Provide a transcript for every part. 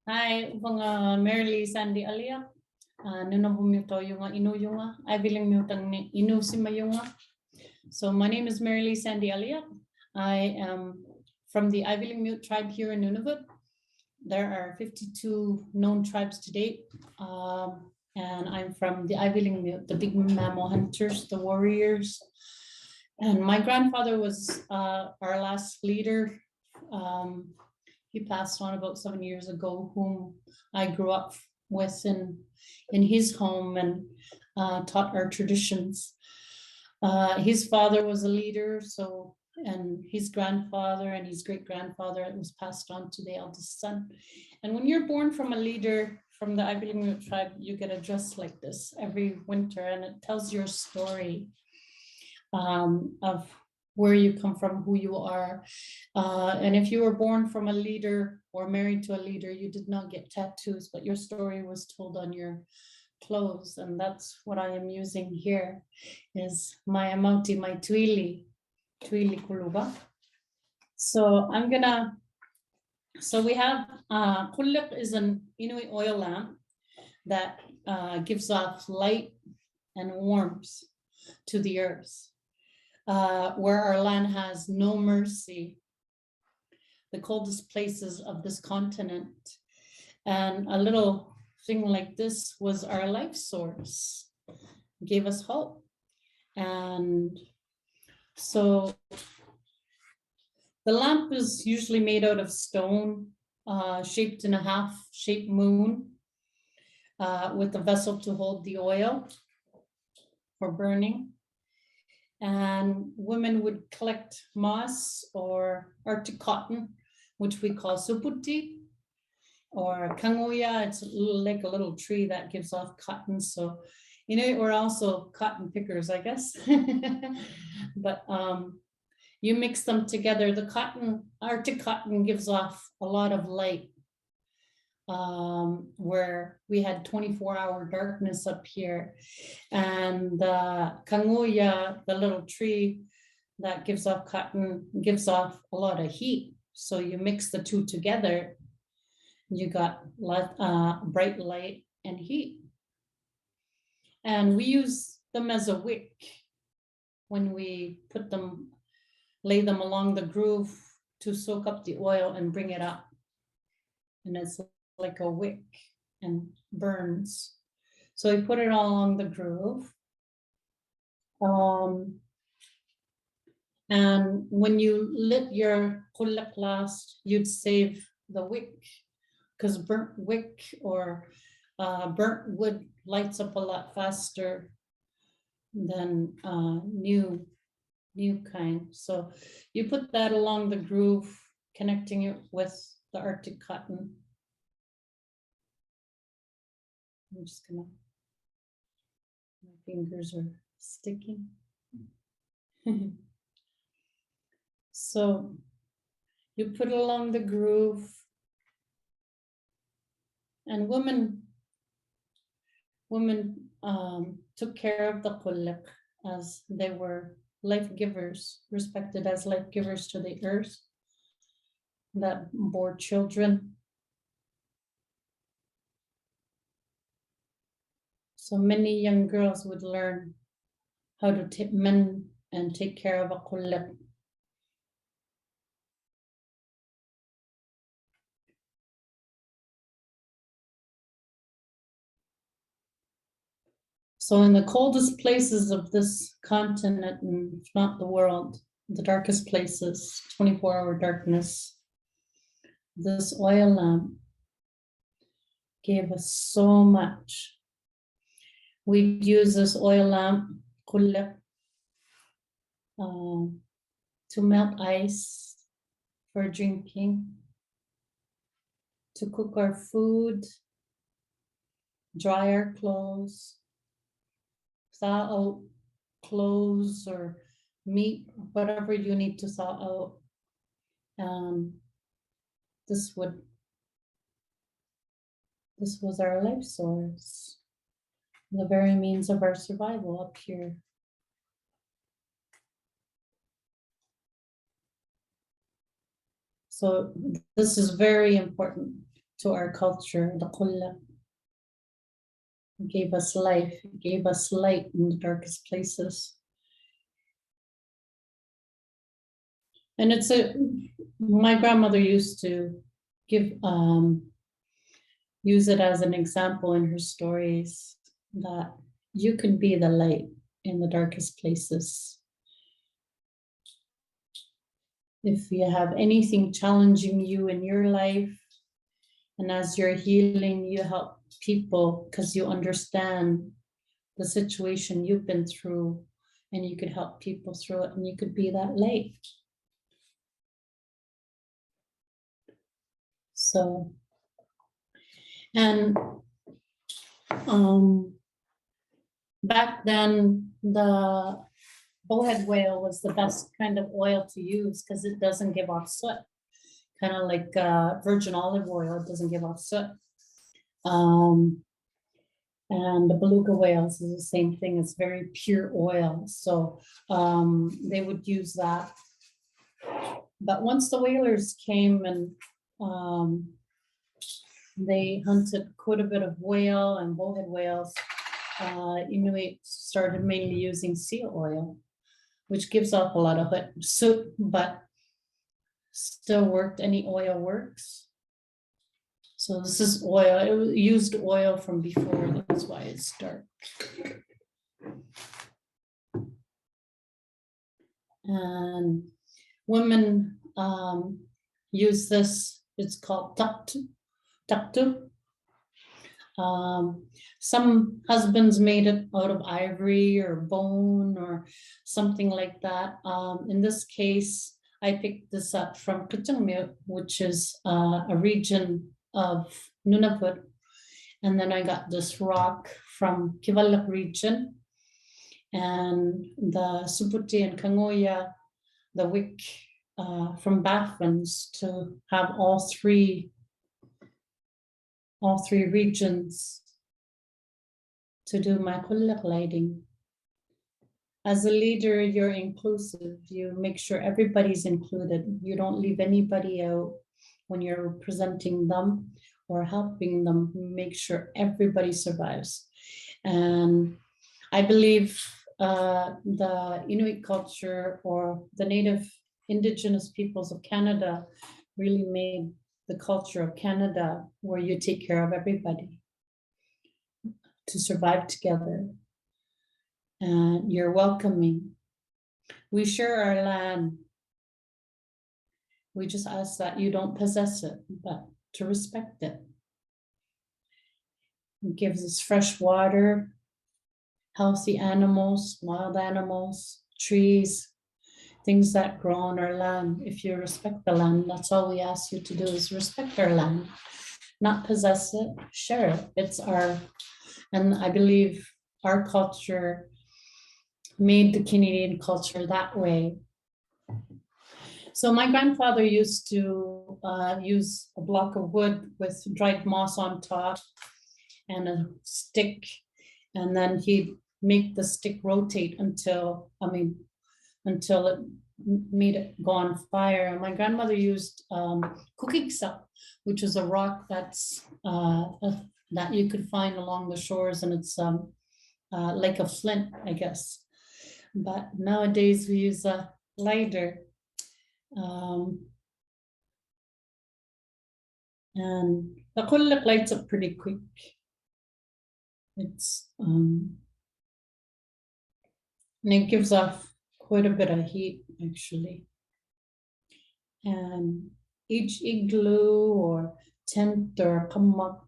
Hi, mga Merly Sandy Alia. Nuna bumito yung inu yung ay bilang mutang ni inu si mayunga. So my name is Merly Sandy Alia. I am from the Ivy Mute tribe here in Nunavut. There are 52 known tribes to date. And I'm from the Ivy Mute, the big mammal hunters, the warriors. And my grandfather was our last leader. He passed on about 7 years ago, whom I grew up with in his home and taught our traditions. His father was a leader, and his grandfather and his great-grandfather, it was passed on to the eldest son. And when you're born from a leader from the Ivy tribe, you get a dress like this every winter, and it tells your story of where you come from, who you are. And if you were born from a leader or married to a leader, you did not get tattoos, but your story was told on your clothes. And that's what I am using here is my amauti, my tuili kuluba. So we have, Qulliq is an Inuit oil lamp that gives off light and warmth to the earth. Where our land has no mercy, the coldest places of this continent. And a little thing like this was our life source, gave us hope. And so the lamp is usually made out of stone, shaped in a half-shaped moon, with a vessel to hold the oil for burning. And women would collect moss or Arctic cotton, which we call suputi, or kangoya. It's like a little tree that gives off cotton. So, we're also cotton pickers, I guess. But you mix them together. The Arctic cotton gives off a lot of light. Where we had 24-hour darkness up here, and the kanguya, the little tree that gives off cotton, gives off a lot of heat. So you mix the two together, you got bright light and heat. And we use them as a wick when we lay them along the groove to soak up the oil and bring it up. And it's like a wick and burns. So we put it all along the groove. And when you lit your Qulliq last, you'd save the wick, because burnt wick or burnt wood lights up a lot faster than new kind. So you put that along the groove, connecting it with the Arctic cotton. I'm just gonna, my fingers are sticking. So you put it along the groove, and women took care of the Qulliq as they were life givers, respected as life givers to the earth that bore children. So many young girls would learn how to mend and take care of a Qulliq. So in the coldest places of this continent, and if not the world, the darkest places, 24-hour darkness, this oil lamp gave us so much. We'd use this oil lamp, Qulliq, to melt ice for drinking, to cook our food, dry our clothes, thaw out clothes or meat, whatever you need to thaw out. This was our life source, the very means of our survival up here. So this is very important to our culture, the Qulliq. It gave us life, it gave us light in the darkest places. And my grandmother used to use it as an example in her stories that you can be the light in the darkest places. If you have anything challenging you in your life, and as you're healing, you help people because you understand the situation you've been through, and you could help people through it, and you could be that light. So, and back then, the bowhead whale was the best kind of oil to use because it doesn't give off soot. Kind of like virgin olive oil, it doesn't give off soot. And the beluga whales is the same thing. It's very pure oil. So they would use that. But once the whalers came and they hunted quite a bit of whale and bowhead whales, Inuit started mainly using seal oil, which gives off a lot of soot, but still worked. Any oil works. So this is oil. It used oil from before. That's why it's dark. And women use this. It's called taktu. Some husbands made it out of ivory or bone or something like that. In this case, I picked this up from Qulliq, which is a region of Nunavut. And then I got this rock from Qulliq region, and the Subuti and Kangoya, the wick from Baffin's, to have all three regions to do my Qulliq lighting. As a leader, you're inclusive. You make sure everybody's included. You don't leave anybody out when you're presenting them or helping them. Make sure everybody survives. And I believe the Inuit culture or the Native Indigenous peoples of Canada really made the culture of Canada where you take care of everybody to survive together. And you're welcoming. We share our land. We just ask that you don't possess it, but to respect it. It gives us fresh water, healthy animals, wild animals, trees, things that grow on our land. If you respect the land, that's all we ask you to do is respect our land, not possess it, share it. It's our, and I believe our culture made the Canadian culture that way. So my grandfather used to use a block of wood with dried moss on top and a stick, and then he'd make the stick rotate until it made it go on fire. And my grandmother used Qulliq, which is a rock that's that you could find along the shores, and it's like a flint, I guess. But nowadays we use a lighter. And the Qulliq lights up pretty quick. It's and it gives off quite a bit of heat actually. And each igloo or tent or qammaq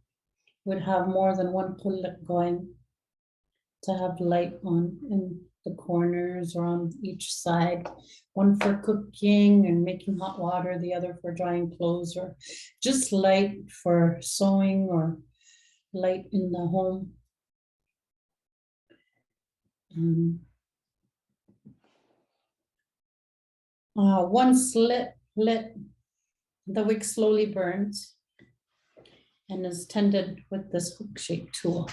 would have more than one Qulliq going to have light on in the corners or on each side, one for cooking and making hot water, the other for drying clothes, or just light for sewing or light in the home. Once lit, the wick slowly burns and is tended with this hook-shaped tool.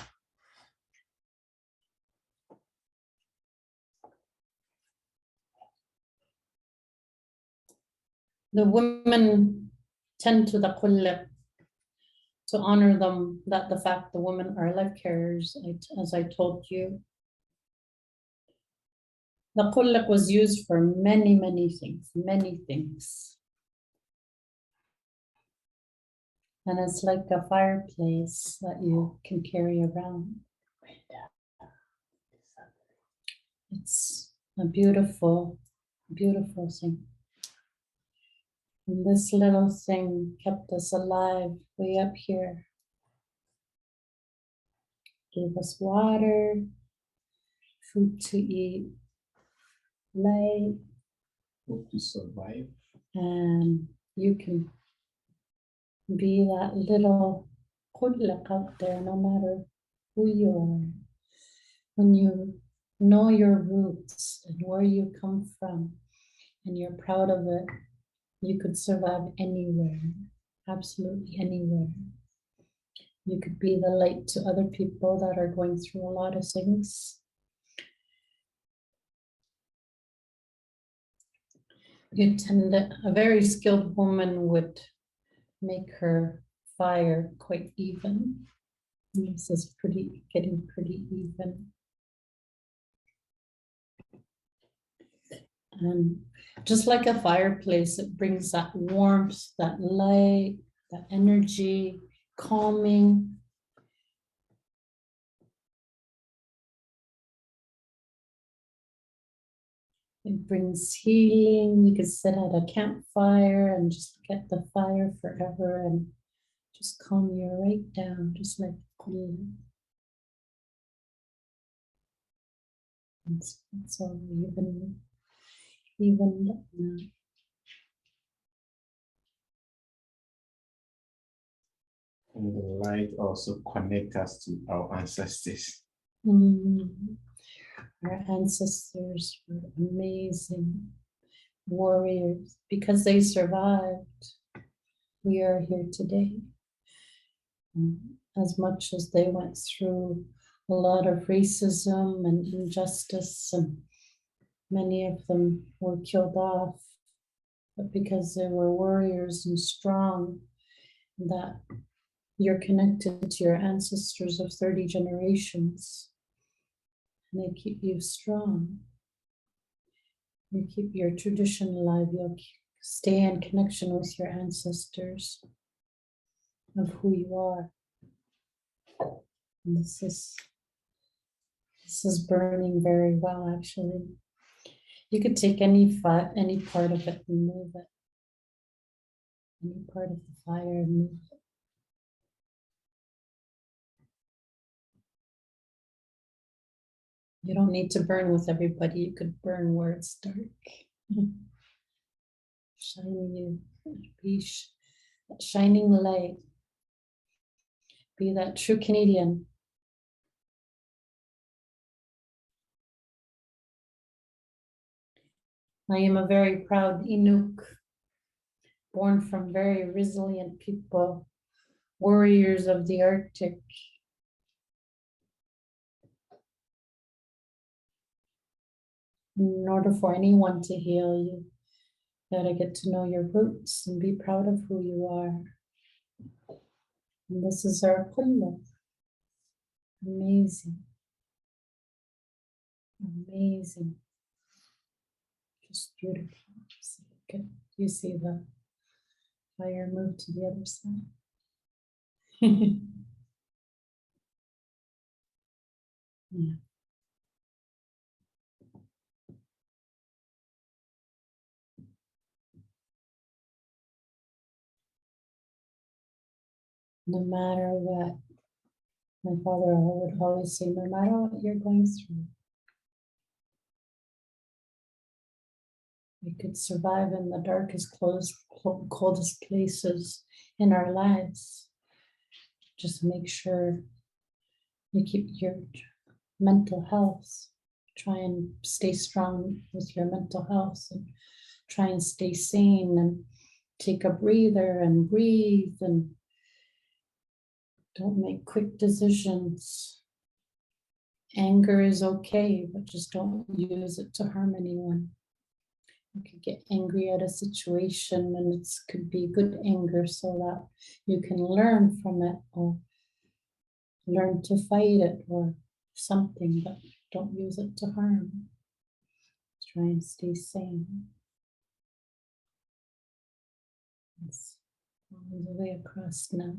The women tend to the Qulliq to honor them, that the fact the women are life carriers, as I told you. The Qulliq was used for many, many things, many things. And it's like a fireplace that you can carry around. It's a beautiful, beautiful thing. And this little thing kept us alive way up here. Gave us water, food to eat, light. Hope to survive. And you can be that little Qulliq out there, no matter who you are. When you know your roots and where you come from, and you're proud of it, you could survive anywhere, absolutely anywhere. You could be the light to other people that are going through a lot of things. You tend a very skilled woman would make her fire quite even. And this is getting pretty even. And just like a fireplace, it brings that warmth, that light, that energy, calming. It brings healing. You could sit at a campfire and just get the fire forever and just calm you right down, just like Qulliq. It's all even now. And the light also connects us to our ancestors. Our ancestors were amazing warriors. Because they survived, we are here today. As much as they went through a lot of racism and injustice, and many of them were killed off, but because they were warriors and strong, that you're connected to your ancestors of 30 generations, and they keep you strong. You keep your tradition alive. You'll stay in connection with your ancestors of who you are. And this is burning very well, actually. You could take any part of it and move it. Any part of the fire and move it. You don't need to burn with everybody. You could burn where it's dark. Shining you, be that shining light. Be that true Canadian. I am a very proud Inuk, born from very resilient people, warriors of the Arctic. In order for anyone to heal, you gotta get to know your roots and be proud of who you are. And this is our Qulliq. Amazing. Amazing. Just beautiful. Good. You see the fire move to the other side. Yeah. No matter what, my father would always say, no matter what you're going through, we could survive in the darkest, coldest places in our lives. Just make sure you keep your mental health. Try and stay strong with your mental health and try and stay sane and take a breather and breathe and don't make quick decisions. Anger is okay, but just don't use it to harm anyone. You could get angry at a situation, and it could be good anger so that you can learn from it or learn to fight it or something, but don't use it to harm. Try and stay sane. It's all the way across now.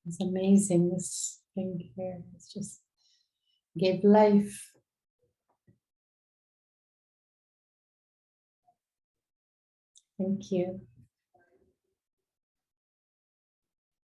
It's amazing, this thing here. It's just gave life. Thank you.